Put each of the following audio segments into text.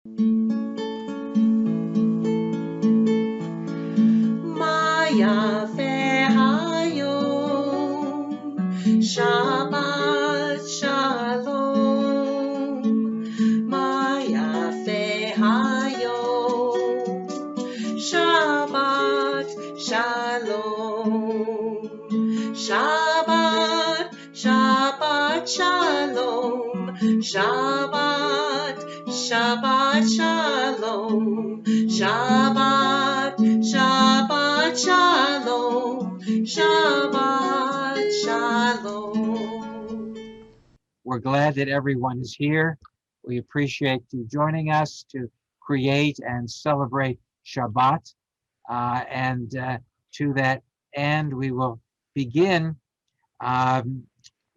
Maya Hayom, Shabbat Shalom, Maya Hayom, Shabbat Shalom, Shabbat, Shabbat Shalom, Shabbat, Shabbat Shalom, Shabbat, Shabbat Shalom, Shabbat Shalom. We're glad that everyone is here. We appreciate you joining us to create and celebrate Shabbat. And to that end, we will begin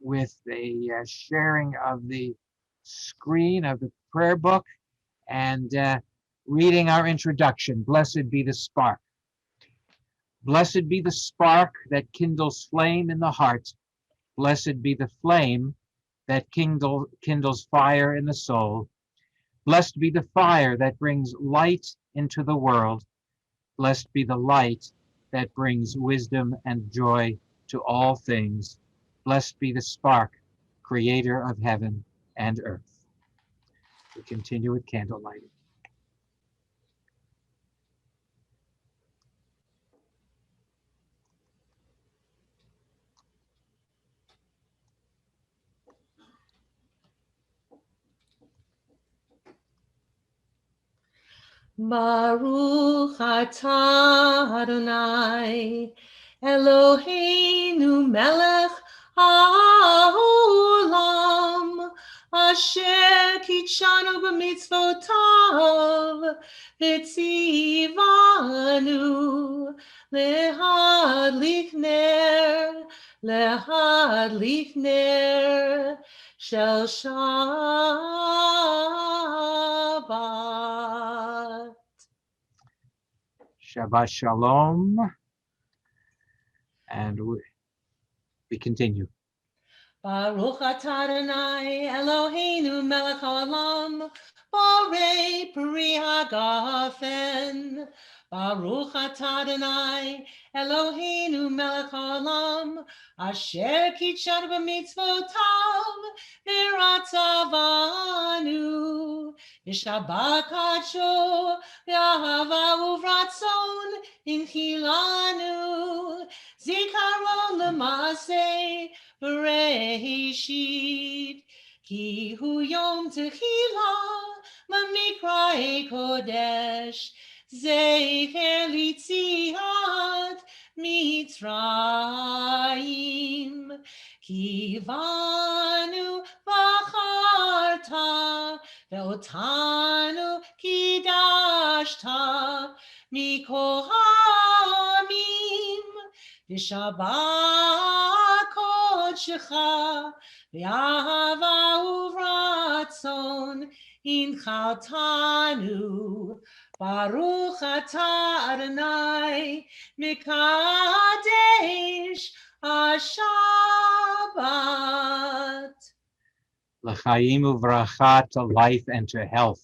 with a sharing of the screen of the prayer book and reading our introduction. Blessed be the spark. Blessed be the spark that kindles flame in the heart. Blessed be the flame that kindles fire in the soul. Blessed be the fire that brings light into the world. Blessed be the light that brings wisdom and joy to all things. Blessed be the spark, creator of heaven and earth. We continue with candle lighting. Baruch atah Adonai Eloheinu melech haolam asher kitshanu b'mitzvotav v'tzivanu lehadlik ner shel Shabbat. Shabbat Shalom. And we continue. Baruch atah Adonai Eloheinu melech haolam borei peri hagafen. Baruch atah Adonai Eloheinu melech haolam asher kitshanu b'mitzvotav v'ratzavanu v'shabbat kadsho v'ahava uvratzon inchilanu zikaron l'maseh Bereshit, ki hu yom tehillah, mamikra'e kodesh, zecher litziat Mitzrayim, ki vanu v'acharta, ve'otanu kidashta, mikol ha'amim, v'shabbat Shecha v'ahava uvratzon inchaltanu Baruch atah Adonai mikadesh Shabbat. L'chaim uvracha, to life and to health.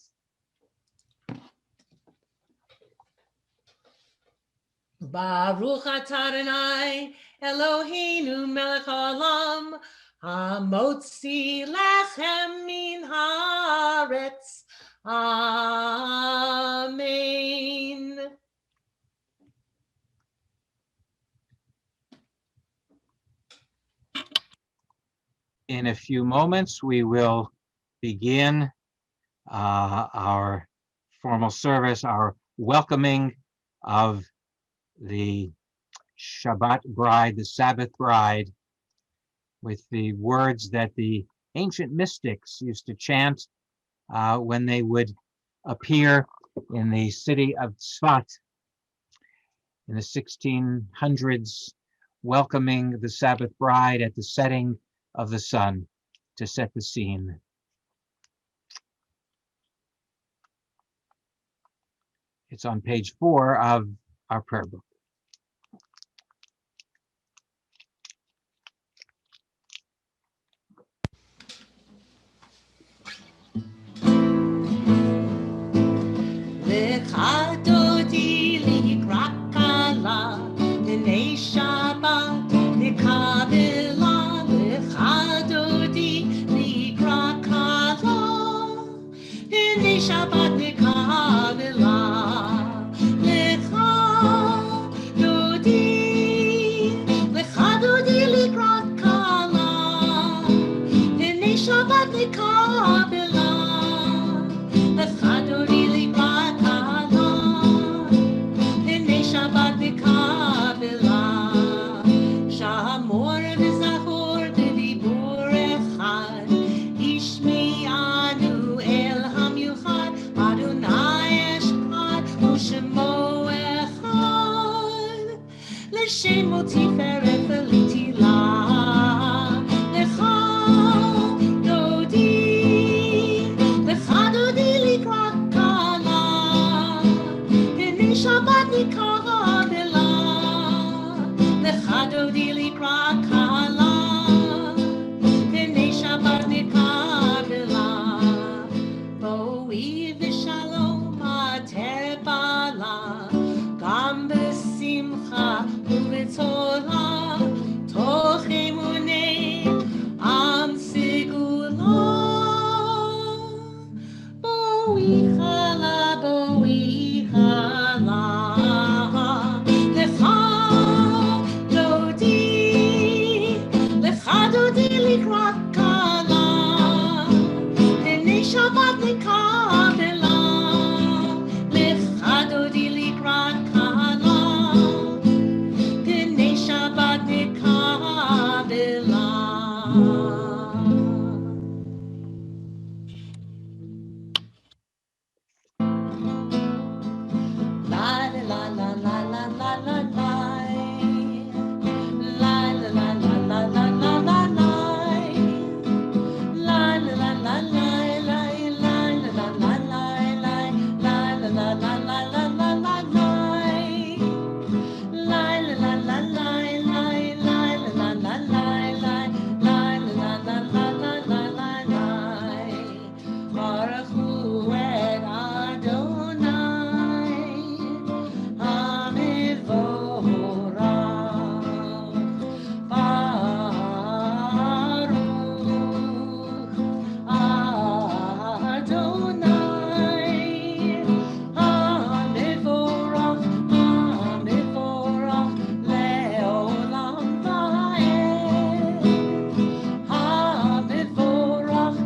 Baruch atah Adonai Eloheinu melech haolam hamotzi lechem min haaretz. Amen. In a few moments, we will begin our formal service, our welcoming of the Shabbat bride, the Sabbath bride, with the words that the ancient mystics used to chant when they would appear in the city of Tzfat in the 1600s, welcoming the Sabbath bride at the setting of the sun to set the scene. It's on page 4 of our prayer book. הנה שבת נקבלה, לך דודי, לך דודי לקראת כלה, הנה שבת נקבלה, לך דודי לקראת כלה, הנה שבת נקבלה, שמור וזכור בדיבור אחד, השמיענו אל המיוחד, אדוני אשכד ושמו אחד, לשמו תפארת ולתהילה, לך דודי, לך דודי לקראת כלה, הנה שבת נקבלה, לך דודי לקראת כלה, הנה שבת נקבלה, בואי ושלום התבלה, גם בשמחה ובצולה, תוך אמוני עם סגולה, בואי חלה, בואי חלה, לך דודי, לך דודי לקראת כלה, הנה שבת נקבלה, לך דודי לקראת כלה, הנה שבת נקבלה. La la la la la la la la. La la la la la la la la la. La la la la la la la la la la la. La la la la la la la la la. La la la la la la la la la la la. La la la la la la la la. Baruch hu et Adonai, Hamivorach, Baruch Adonai, Hamivorach, Hamivorach, Leolam Vaed, Hamivorach,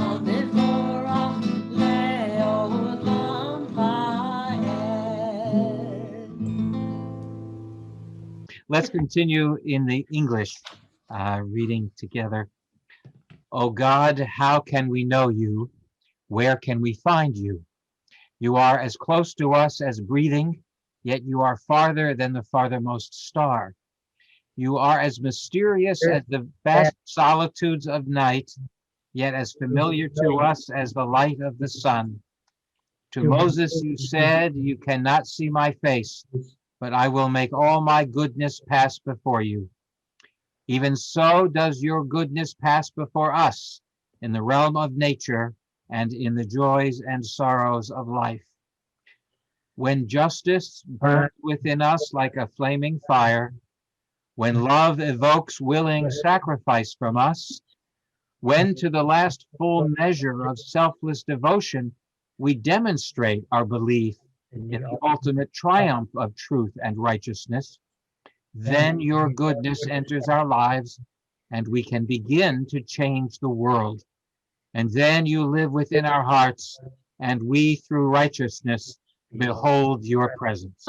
Hamivorach, Leolam Vaed. Let's continue in the English reading together. O God, how can we know you? Where can we find you? You are as close to us as breathing, yet you are farther than the farthermost star. You are as mysterious as the vast solitudes of night, yet as familiar to us as the light of the sun. To Moses you said, you cannot see my face, but I will make all my goodness pass before you. Even so does your goodness pass before us in the realm of nature and in the joys and sorrows of life. When justice burns within us like a flaming fire, when love evokes willing sacrifice from us, when to the last full measure of selfless devotion we demonstrate our belief in the ultimate triumph of truth and righteousness, then your goodness enters our lives and we can begin to change the world. And then you live within our hearts and we, through righteousness, behold your presence.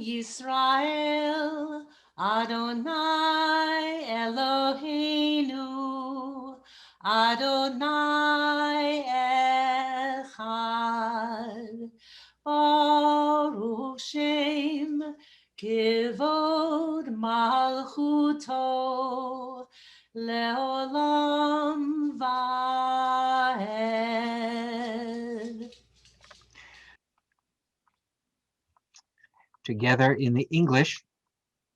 Yisrael, Adonai Eloheinu, Adonai Echad, Baruch Shem Kivod Malchuto Leolam Vaed. Together in the English,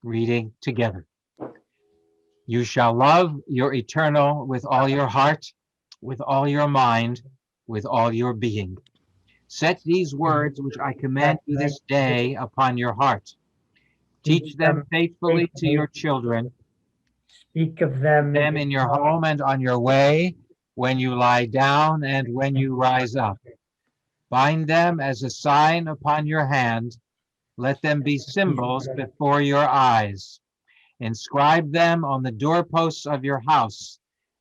reading together. You shall love your eternal with all your heart, with all your mind, with all your being. Set these words which I command you this day upon your heart. Teach them faithfully to your children. Speak of them In your home and on your way, when you lie down and when you rise up. Bind them as a sign upon your hand. Let them be symbols before your eyes. Inscribe them on the doorposts of your house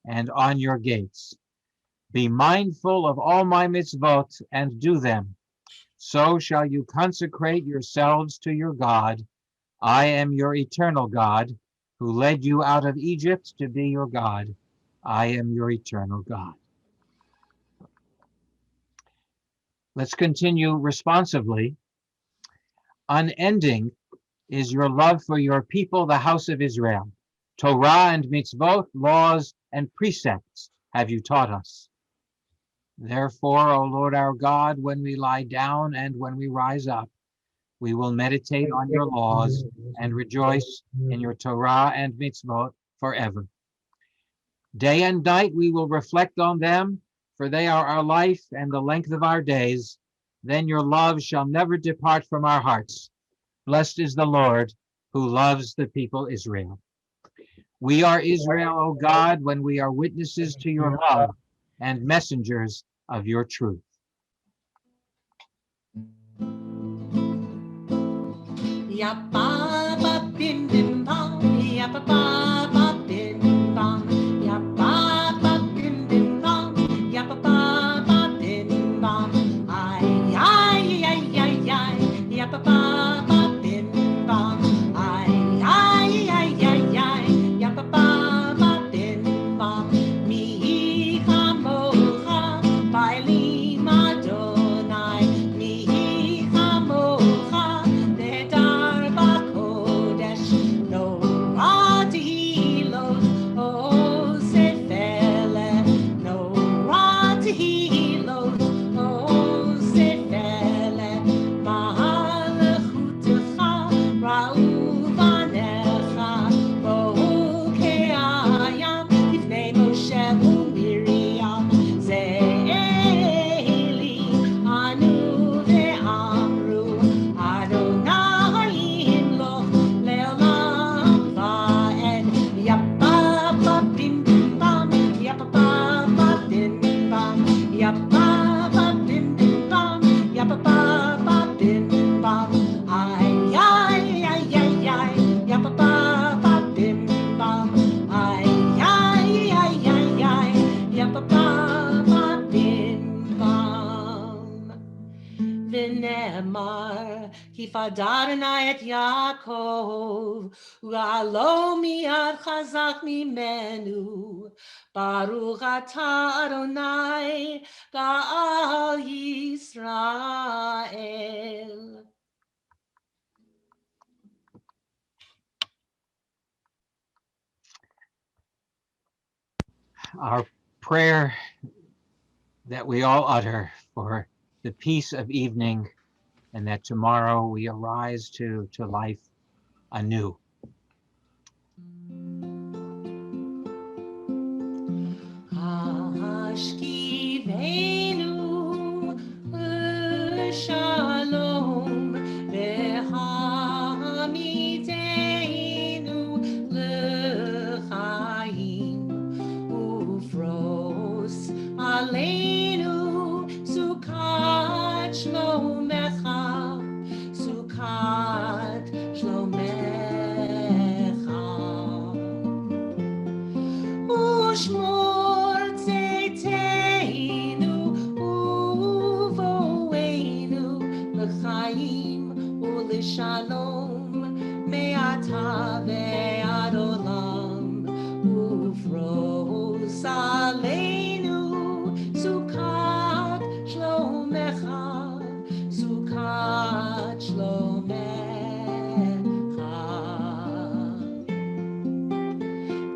and on your gates. Be mindful of all my mitzvot and do them. So shall you consecrate yourselves to your God. I am your eternal God, who led you out of Egypt to be your God. I am your eternal God. Let's continue responsively. Unending is your love for your people, the house of Israel. Torah and mitzvot, laws and precepts have you taught us. Therefore, O Lord our God, when we lie down and when we rise up, we will meditate on your laws and rejoice in your Torah and mitzvot forever. Day and night we will reflect on them, for they are our life and the length of our days. Then your love shall never depart from our hearts. Blessed is the Lord who loves the people Israel. We are Israel, O God, when we are witnesses to your love and messengers of your truth. Ya ba ba bim bim bam, ya ba bim bam, ya ba bim bim bam, ya ba bim bam, ay ay ay ay ay, ya ba bim bam, ay ay ay ay ay, ya ba bim bam, mi chamocha, bailim Adonai, mi chamocha. Adonai et Yaakov, U'alo mi'ad chazak mimenu, Baruch atah Adonai, Ga'al Yisrael. Our prayer that we all utter for the peace of evening, and that tomorrow we arise to life anew. Hashkivenu shalom v'hamidenu l'chaim ufros aleinu sukat shlomecha sukat shlomecha ushmor tzeiteinu uvoeinu l'chaim u'lishalom me'ata ve'ad olam ufros aleinu sukat shlomecha sukat shlomecha.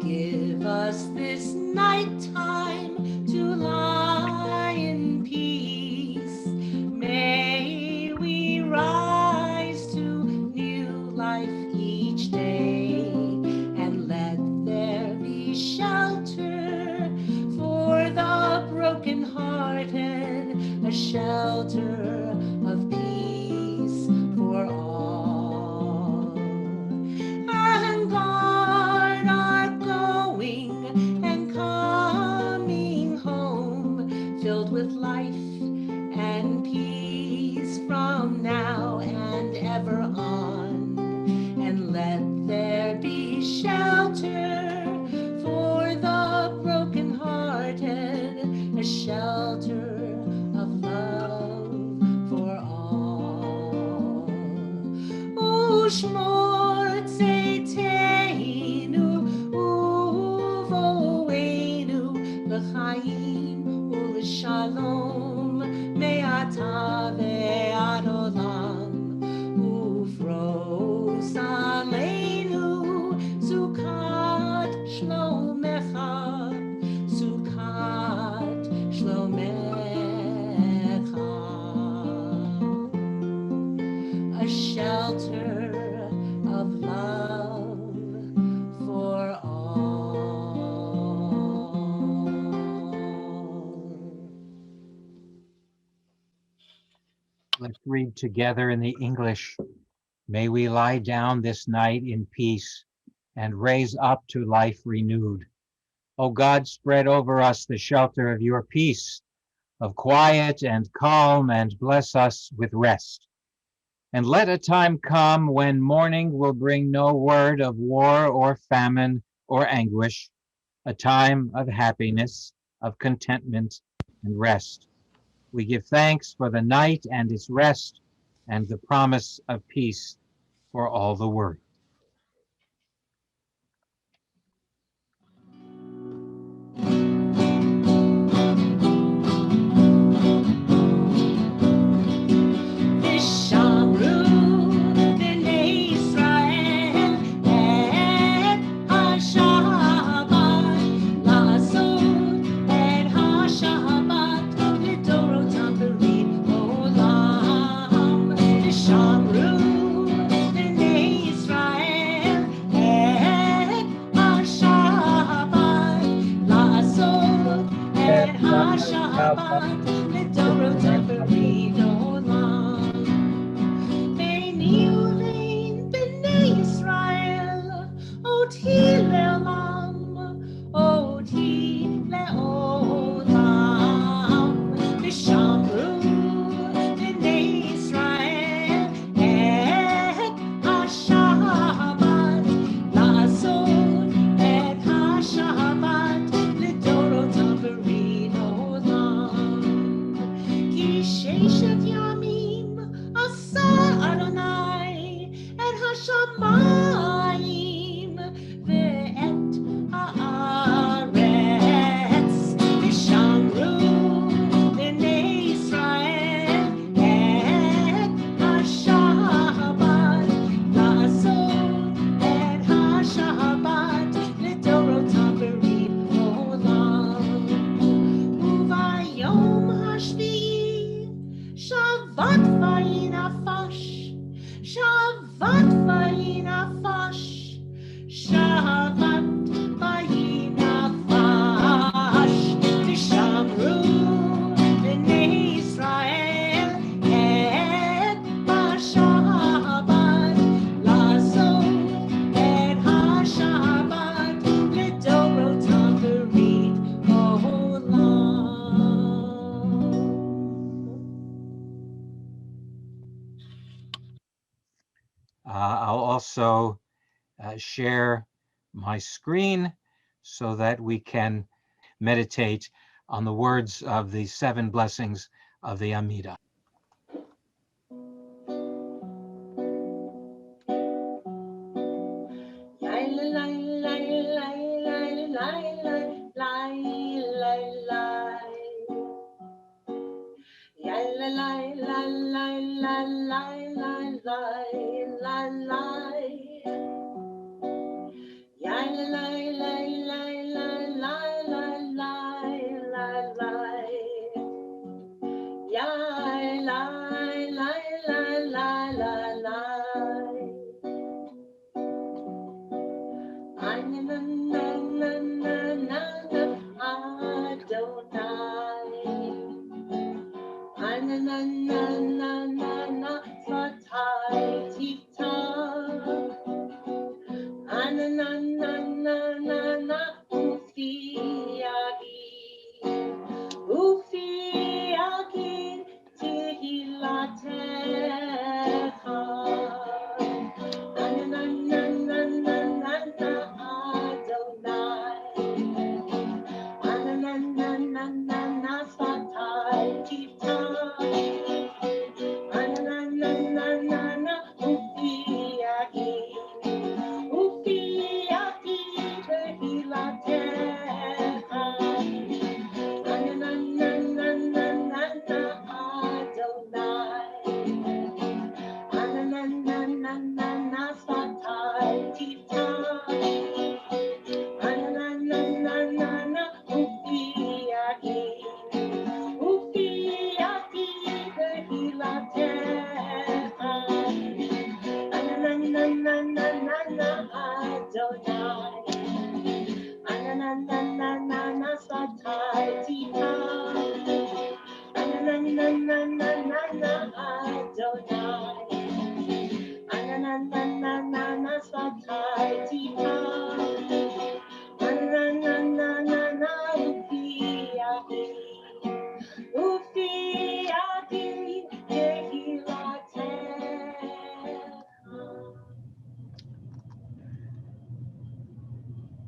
Give us this night time to lie in peace. May we rise to new life each day, and let there be shelter for the brokenhearted, a shelter of peace for all. And guard our going and coming home. ושמור צאתנו ובואנו לחיים ולשלום מעתה ועד עולם ופרוס עלינו סוכת שלומך סוכת שלומך a shelter of love for all. Let's read together in the English. May we lie down this night in peace and raise up to life renewed. O God, spread over us the shelter of your peace, of quiet and calm, and bless us with rest. And let a time come when morning will bring no word of war or famine or anguish, a time of happiness, of contentment and rest. We give thanks for the night and its rest and the promise of peace for all the world. I'll also share my screen so that we can meditate on the words of the 7 blessings of the Amidah.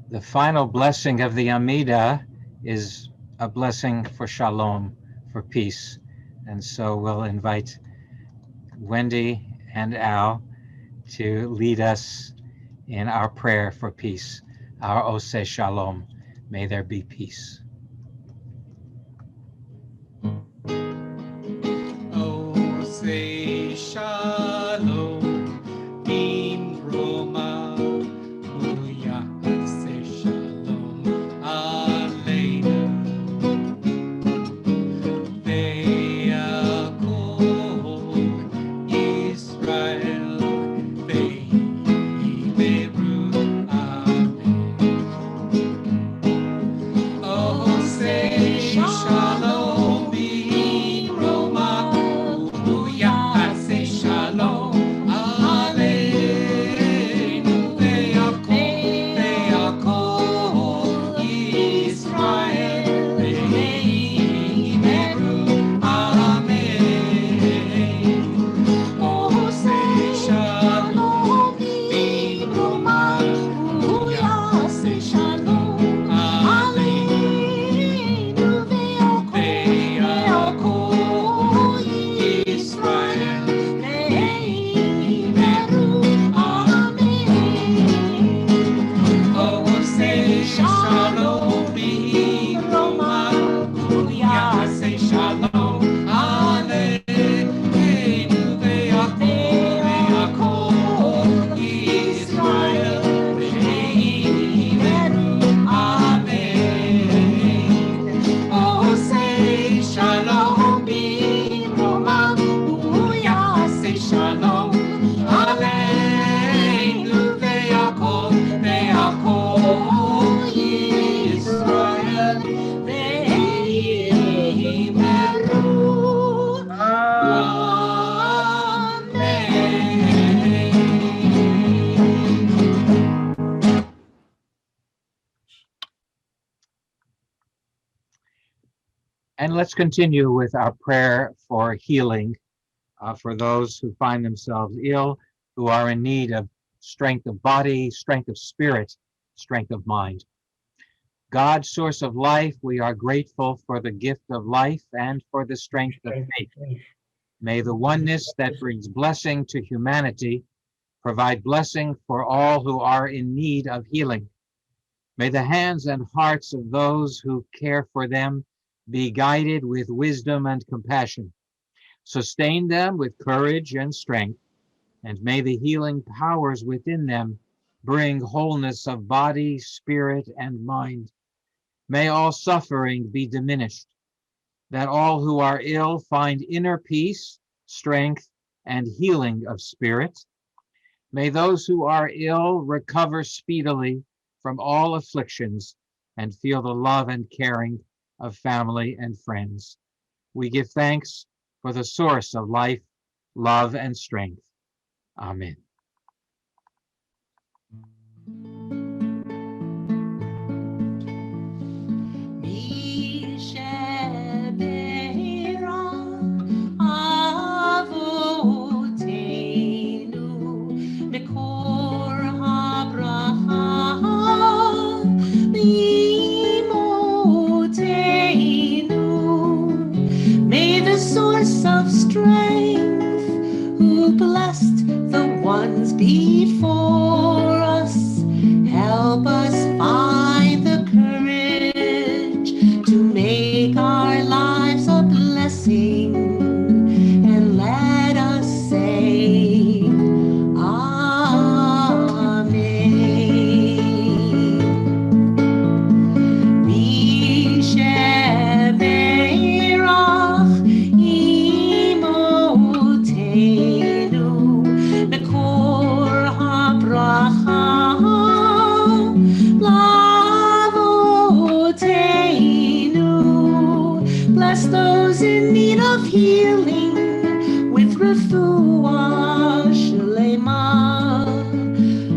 The final blessing of the Amida is a blessing for shalom, for peace. And so we'll invite Wendy and Al to lead us in our prayer for peace, our Oseh Shalom. May there be peace. Oseh Shalom, Bin Roma, Yaseh Shalom, Aleinu, Ve'akol Israel, Ve'yimeru, Amen. Oseh Shalom, Bin Roma, Yaseh Shalom, Aleinu, Ve'akol Israel, Ve'yimeru, Amen. Oseh Shalom, Bin Roma, Yaseh Shalom, Aleinu, Ve'akol Israel, Ve'yimeru, Amen. Oseh Shalom, Bin Roma, Yaseh Shalom, Aleinu, Ve'akol Israel, Ve'yimeru, Amen. Oseh Shalom, Bin Roma, Yaseh Shalom, Aleinu, Ve'akol Israel, Ve'yimeru, Amen. And let's continue with our prayer for healing for those who find themselves ill, who are in need of strength of body, strength of spirit, strength of mind. God, source of life, we are grateful for the gift of life and for the strength of faith. May the oneness that brings blessing to humanity provide blessing for all who are in need of healing. May the hands and hearts of those who care for them be guided with wisdom and compassion. Sustain them with courage and strength, and may the healing powers within them bring wholeness of body, spirit, and mind. May all suffering be diminished, that all who are ill find inner peace, strength, and healing of spirit. May those who are ill recover speedily from all afflictions and feel the love and caring of family and friends. We give thanks for the source of life, love, and strength. Amen. May the source of strength, who blessed the ones before us, help us find the courage to make our lives a blessing, and let us say, Amen. Misheberach imo healing with refuah shlema,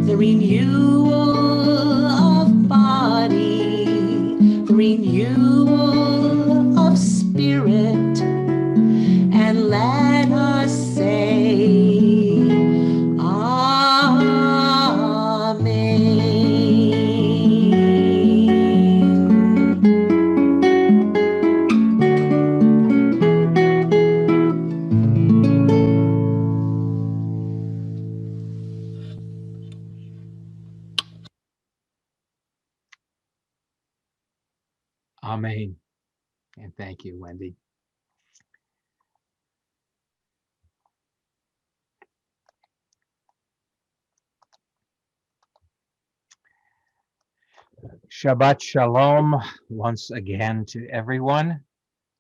the renewal of body, the renewal of spirit, and let us say, Amen. And thank you, Wendy. Shabbat Shalom once again to everyone.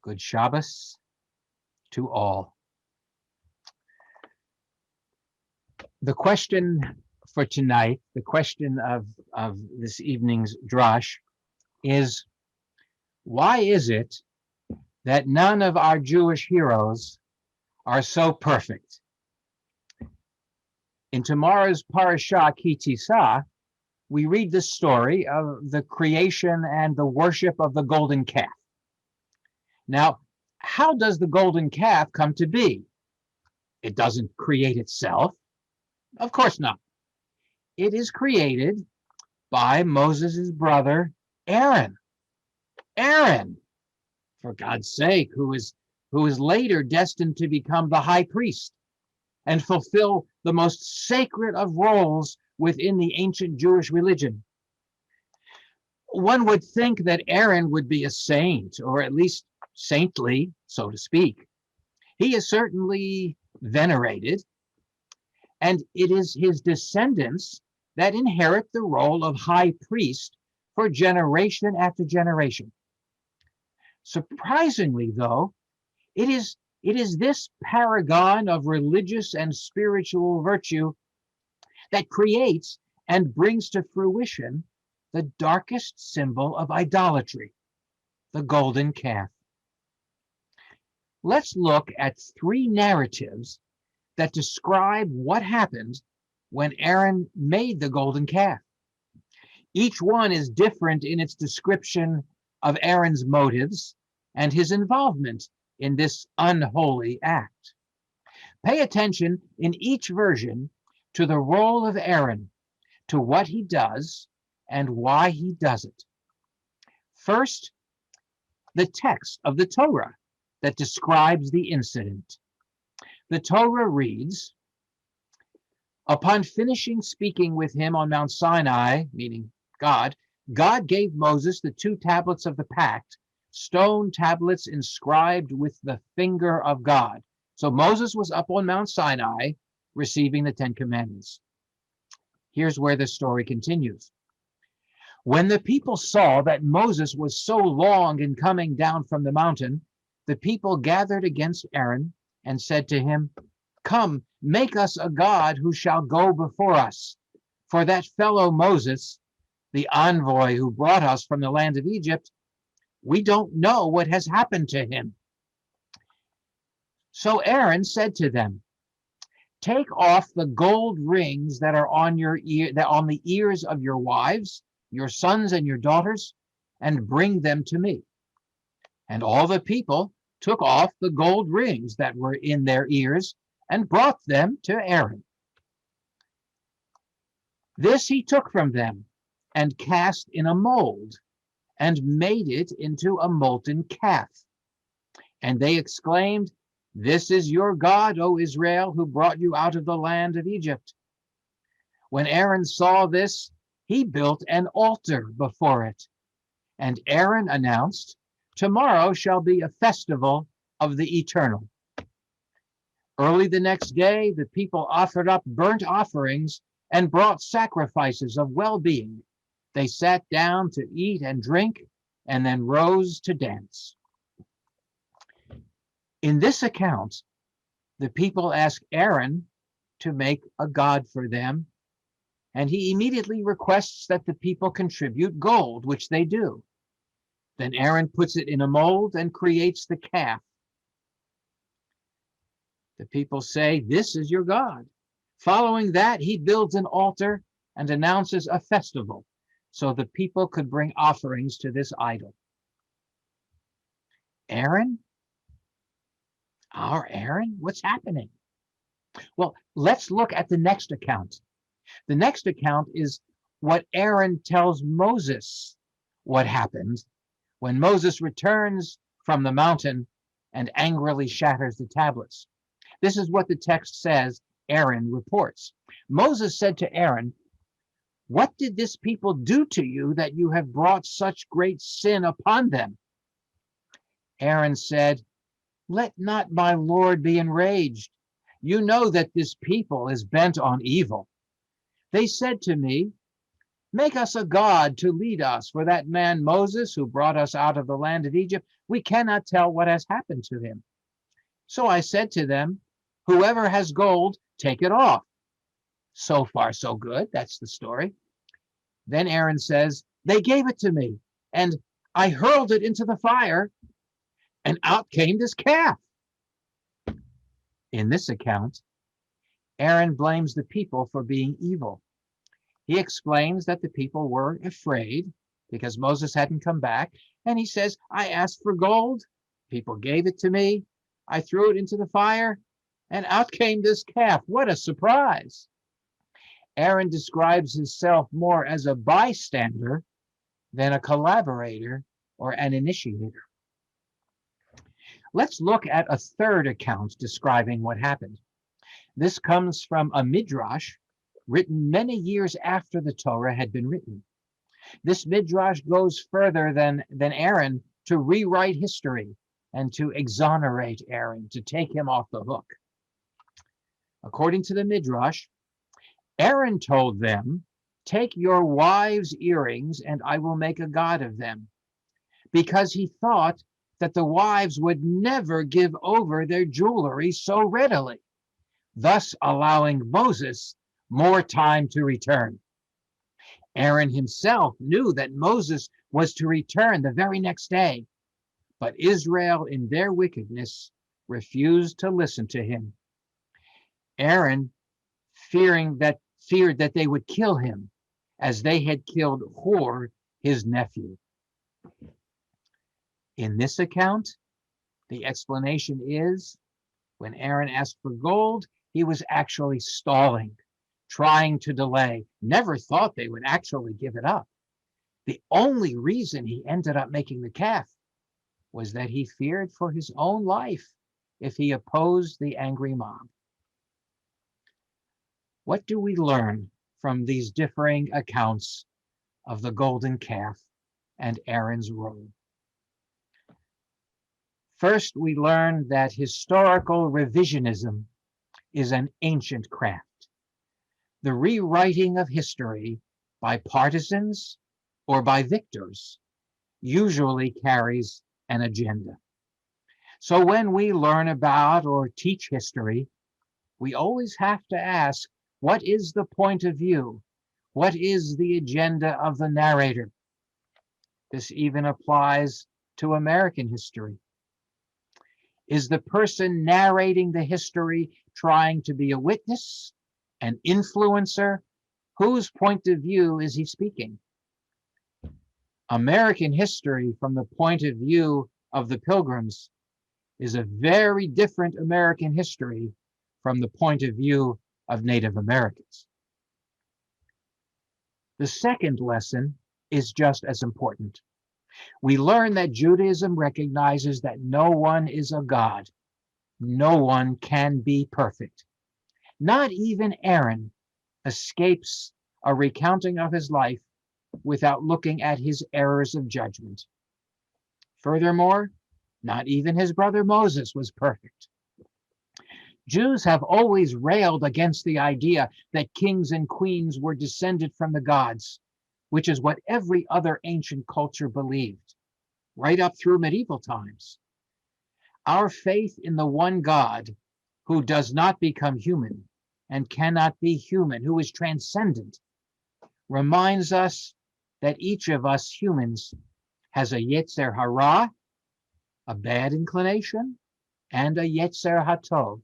Good Shabbos to all. The question for tonight, the question of this evening's drash is, why is it that none of our Jewish heroes are so perfect? In tomorrow's parashah Ki Tisa, we read the story of the creation and the worship of the golden calf. Now, how does the golden calf come to be? It doesn't create itself. Of course not. It is created by Moses' brother, Aaron. Aaron, for God's sake, who is later destined to become the high priest and fulfill the most sacred of roles within the ancient Jewish religion. One would think that Aaron would be a saint, or at least saintly, so to speak. He is certainly venerated, and it is his descendants that inherit the role of high priest for generation after generation. Surprisingly, though, it is this paragon of religious and spiritual virtue that creates and brings to fruition the darkest symbol of idolatry, the golden calf. Let's look at three narratives that describe what happened when Aaron made the golden calf. Each one is different in its description of Aaron's motives and his involvement in this unholy act. Pay attention in each version to the role of Aaron, to what he does and why he does it. First, the text of the Torah that describes the incident. The Torah reads, upon finishing speaking with him on Mount Sinai, meaning God gave Moses the 2 tablets of the pact, stone tablets inscribed with the finger of God. So Moses was up on Mount Sinai receiving the 10 commandments. Here's where the story continues. When the people saw that Moses was so long in coming down from the mountain, the people gathered against Aaron and said to him, come, make us a god who shall go before us. For that fellow Moses, the envoy who brought us from the land of Egypt, we don't know what has happened to him. So Aaron said to them, take off the gold rings that are on the ears of your wives, your sons and your daughters, and bring them to me. And all the people took off the gold rings that were in their ears and brought them to Aaron. This he took from them and cast in a mold and made it into a molten calf. And they exclaimed, this is your God, O Israel, who brought you out of the land of Egypt. When Aaron saw this, he built an altar before it. And Aaron announced, tomorrow shall be a festival of the Eternal. Early the next day, the people offered up burnt offerings and brought sacrifices of well-being. They sat down to eat and drink, and then rose to dance. In this account, the people ask Aaron to make a god for them, and he immediately requests that the people contribute gold, which they do. Then Aaron puts it in a mold and creates the calf. The people say, "This is your God." Following that, he builds an altar and announces a festival so the people could bring offerings to this idol. Aaron? Our Aaron? What's happening? Well, let's look at the next account. The next account is what Aaron tells Moses what happened when Moses returns from the mountain and angrily shatters the tablets. This is what the text says Aaron reports. Moses said to Aaron, "What did this people do to you that you have brought such great sin upon them?" Aaron said, "Let not my Lord be enraged. You know that this people is bent on evil. They said to me, 'Make us a god to lead us, for that man Moses who brought us out of the land of Egypt, we cannot tell what has happened to him.' So I said to them, 'Whoever has gold, take it off.' So far, so good. That's the story. Then Aaron says, 'They gave it to me, and I hurled it into the fire, and out came this calf.'" In this account, Aaron blames the people for being evil. He explains that the people were afraid because Moses hadn't come back, and he says, "I asked for gold, people gave it to me, I threw it into the fire, and out came this calf. What a surprise!" Aaron describes himself more as a bystander than a collaborator or an initiator. Let's look at a third account describing what happened. This comes from a midrash written many years after the Torah had been written. This midrash goes further than Aaron to rewrite history and to exonerate Aaron, to take him off the hook. According to the midrash, Aaron told them, "Take your wives' earrings and I will make a god of them," because he thought that the wives would never give over their jewelry so readily, thus allowing Moses more time to return. Aaron himself knew that Moses was to return the very next day, but Israel, in their wickedness, refused to listen to him. Aaron, feared that they would kill him, as they had killed Hur, his nephew. In this account, the explanation is, when Aaron asked for gold, he was actually stalling, trying to delay, never thought they would actually give it up. The only reason he ended up making the calf was that he feared for his own life if he opposed the angry mob. What do we learn from these differing accounts of the golden calf and Aaron's role? First, we learn that historical revisionism is an ancient craft. The rewriting of history by partisans or by victors usually carries an agenda. So when we learn about or teach history, we always have to ask, what is the point of view? What is the agenda of the narrator? This even applies to American history. Is the person narrating the history trying to be a witness, an influencer? Whose point of view is he speaking? American history, from the point of view of the Pilgrims, is a very different American history from the point of view of Native Americans. The second lesson is just as important. We learn that Judaism recognizes that no one is a god. No one can be perfect. Not even Aaron escapes a recounting of his life without looking at his errors of judgment. Furthermore, not even his brother Moses was perfect. Jews have always railed against the idea that kings and queens were descended from the gods, which is what every other ancient culture believed, right up through medieval times. Our faith in the one God, who does not become human and cannot be human, who is transcendent, reminds us that each of us humans has a Yetzer Hara, a bad inclination, and a Yetzer HaTov,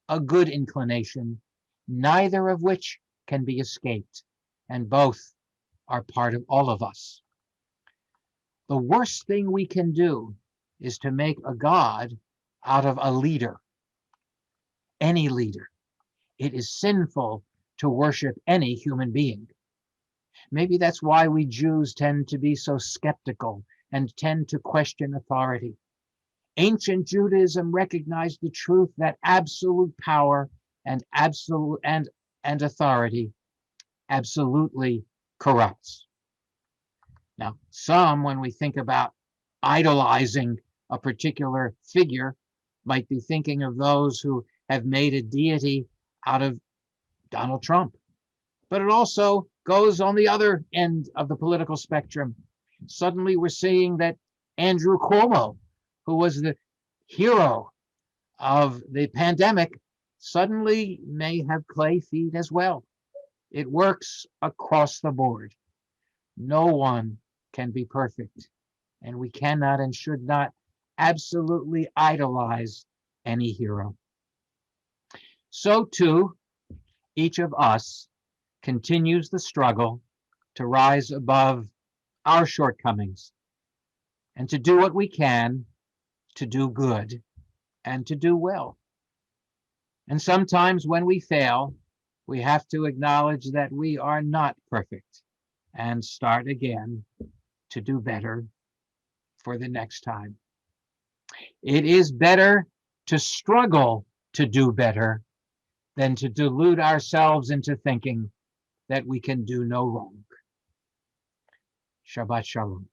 a good inclination, neither of which can be escaped, and both are part of all of us. The worst thing we can do is to make a God out of a leader, any leader. It is sinful to worship any human being. Maybe that's why we Jews tend to be so skeptical and tend to question authority. Ancient Judaism recognized the truth that absolute power and absolute and authority absolutely corrupts. Now, some, when we think about idolizing a particular figure, might be thinking of those who have made a deity out of Donald Trump. But it also goes on the other end of the political spectrum. Suddenly we're seeing that Andrew Cuomo, who was the hero of the pandemic, suddenly may have clay feet as well. It works across the board. No one can be perfect, and we cannot and should not absolutely idolize any hero. So too, each of us continues the struggle to rise above our shortcomings and to do what we can to do good and to do well. And sometimes when we fail, we have to acknowledge that we are not perfect and start again to do better for the next time. It is better to struggle to do better than to delude ourselves into thinking that we can do no wrong. Shabbat Shalom.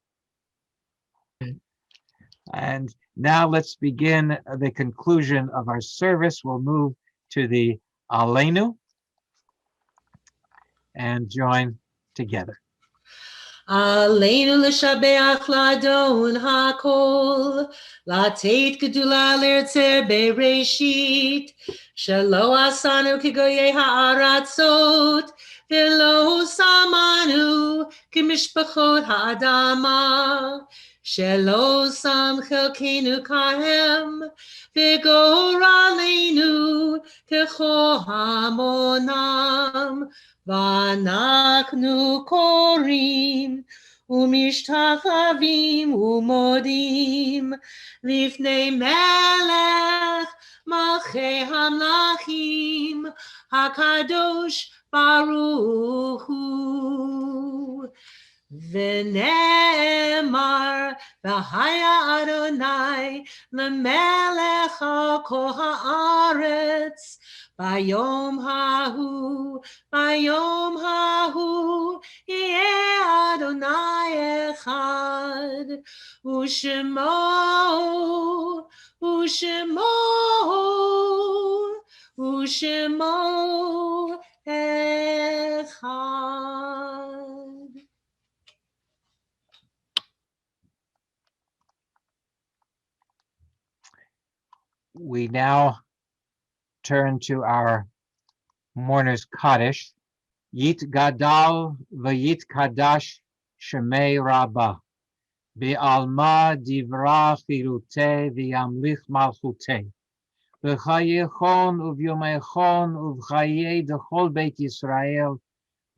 And now let's begin the conclusion of our service. We'll move to the Aleinu and join together. עלינו לשבח לאדון הכל, לתת גדולה לארצי בראשית, שלא עשנו כגויי הארצות, ולא שמנו כמשפחות האדמה, שלא שם חלקנו כהם, וגורלנו כהמונם. ואנחנו קוראים ומשתחווים ומודים לפני מלך מלכי המלכים הקדוש ברוך הוא. ונאמר והיה אדוני למלך על כל הארץ ביום ההוא יהיה אדוני אחד ושמו אחד. We now turn to our mourner's Kaddish. Yit Gadal v'yit Kadash Shemei Rabbah. Be'alma divra chirute v'yamlich malchute. V'chayechon uvyomechon uvchaye dechol Beit Yisrael.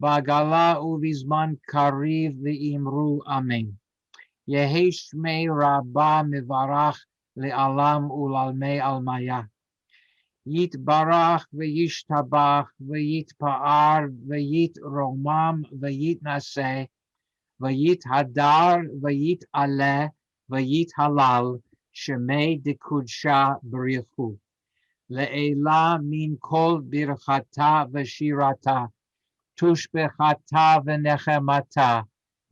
Ba'gala uvizman kariv v'imru amen. Yehi Shmei Rabbah mivarach le'alam ulalmei almaya. Yit barach v'yishtabach v'yit pa'ar v'yit romam v'yit naseh v'yit hadar v'yit aleh v'yit halal shemei dekudsha b'richu le'ela min kol birchata v'shirata tushbechata v'nechemata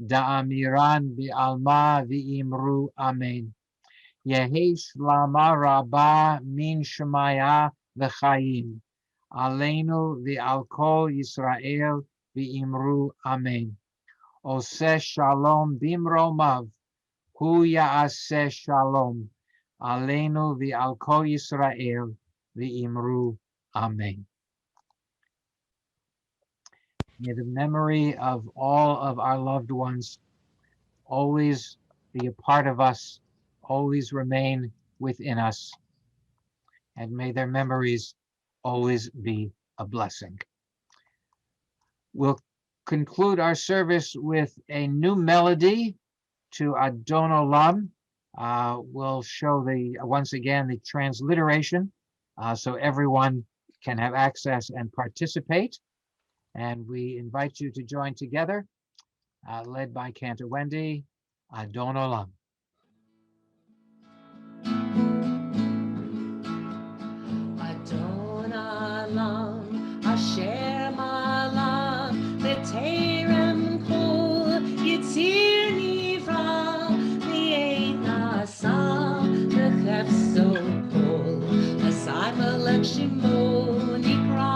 da'amiran v'alma v'imru amen. Yehi shlama rabba min shemaya v'chaim aleinu v'al kol Yisrael v'imru amen. Oseh shalom bimromav hu ya'aseh shalom aleinu v'al kol Yisrael v'imru amen. May the memory of all of our loved ones always be a part of us, always remain within us, and may their memories always be a blessing. We'll conclude our service with a new melody to Adon Olam. We'll show once again the transliteration so everyone can have access and participate. And we invite you to join together, led by Cantor Wendy, Adon Olam. Adon Olam, Asher Malam, B'Terem Kol, Yitzir Nivra, V'Ein Nasa, V'Chefso Kol, Asai Melech Shimo Nikra,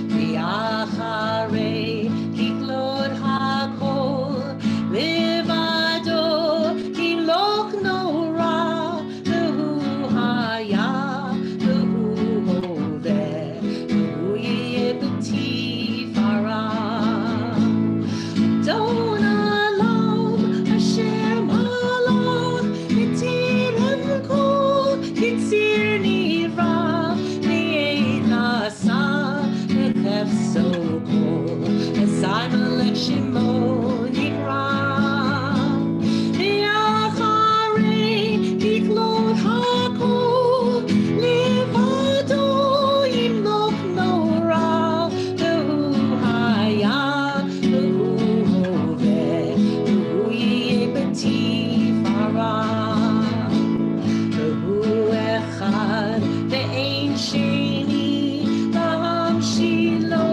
V'Acharei Kiklod HaKol, Livado, Imloch Nora, V'Hu Haya, V'Hu Hoveh, V'Hu Yeh B'Tifara. Adon Olam, Asher Malach, B'Terem Kol, Yitzir Nivra, V'Ein Nasa, V'Chefso Kol, Asai Melech Shimo Nikra. V'Acharei Kiklod HaKol, Livado Yimloch Nora, V'Hu Haya, V'Hu Hoveh, V'Hu Yeh B'Tifara. V'Hu Echad V'Ein Sheni, V'Hamshilo,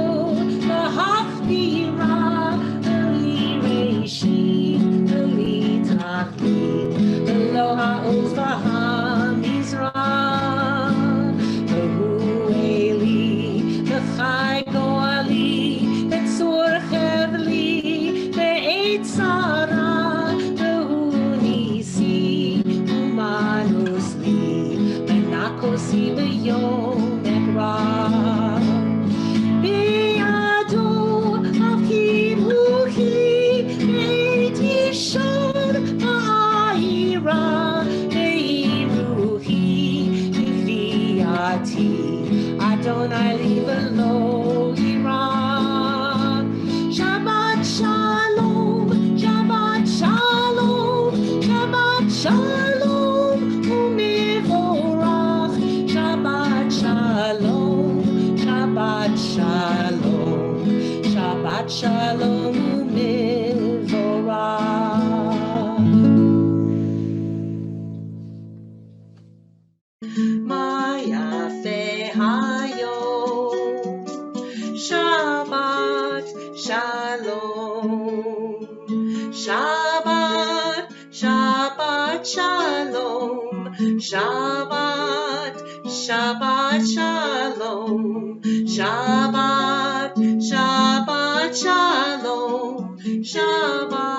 V'Hachbira, V'Li Reishit, V'Li Tachlit, V'Lo Ha'oz V'Hamizrah. V'Hu Eli, V'Chai Goali, V'Tzor Chevli, V'Eit Tzara, V'Hu Nisi, Umanus Li, V'Nakosi B'Yom Ekra. Be'ado Avkid Huki, Beit Yishar Ha'ira, Be'iruhi, B'Kviyati, Adonai li v'lo yira. Shabbat Shalom, Shabbat Shalom, Shabbat Shalom, u'mevorach. Shabbat Shalom, Shabbat Shalom, Shabbat Shalom, u'mevorach. Ma yafe hayom, Shabbat Shalom, Shabbat, Shabbat Shalom, Shabbat, Shabbat Shalom, Shabbat, Shabbat Shalom, Shabbat.